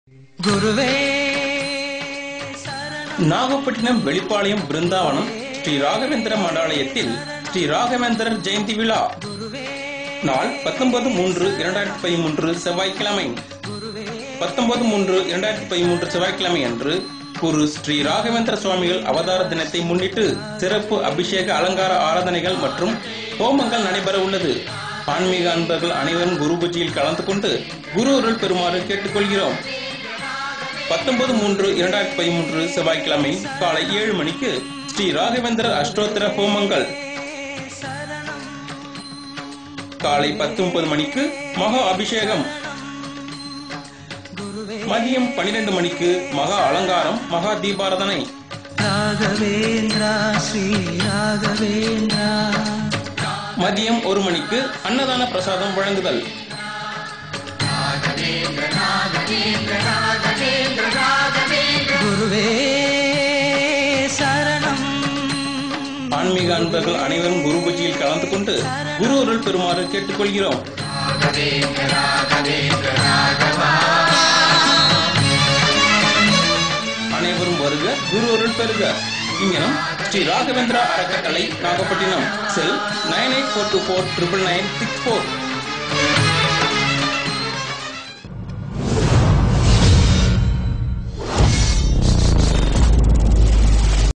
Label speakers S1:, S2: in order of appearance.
S1: குருவே
S2: நாகப்பட்டினம் வெளிப்பாளையம் பிருந்தாவனம் ஸ்ரீ ராகவேந்திர மடாலயத்தில் ஸ்ரீ ராகவேந்திரர் ஜெயந்தி விழா நாள் 19/3/2013 செவ்வாய்க்கிழமை. 19/3/2013 செவ்வாய்க்கிழமை அன்று குரு ஸ்ரீ ராகவேந்திர சுவாமிகள் அவதார தினத்தை முன்னிட்டு சிறப்பு அபிஷேக அலங்கார ஆராதனைகள் மற்றும் ஹோமங்கள் நடைபெற உள்ளது. ஆன்மீக அன்பர்கள் அனைவரும் குரு பூஜையில் கலந்து கொண்டு குரு அருள் பெறுமாறு கேட்டுக்கொள்கிறோம். 19/3/2013 செவ்வாய்க்கிழமை காலை 7 மணிக்கு ஸ்ரீ ராகவேந்திரர் அஷ்டோத்திர ஹோமங்கள், காலை 10:30 மணிக்கு மகா அபிஷேகம், மதியம் 12 மணிக்கு மகா அலங்காரம், மகா தீபாராதனை. மதியம் 1 மணிக்கு அன்னதான பிரசாதம் வழங்குதல்.
S1: குருவே சரணம்.
S2: ஆன்மீக அன்பர்கள் அனைவரும் குரு பூஜையில் கலந்து கொண்டு குரு அருள் பெறுமாறு கேட்டுக்கொள்கிறோம். அனைவரும் வருக, குரு அருள் பெறுக. இங்கனம் ஸ்ரீ ராகவேந்திரா அறக்கட்டளை, நாகப்பட்டினம். செல் 9842499964.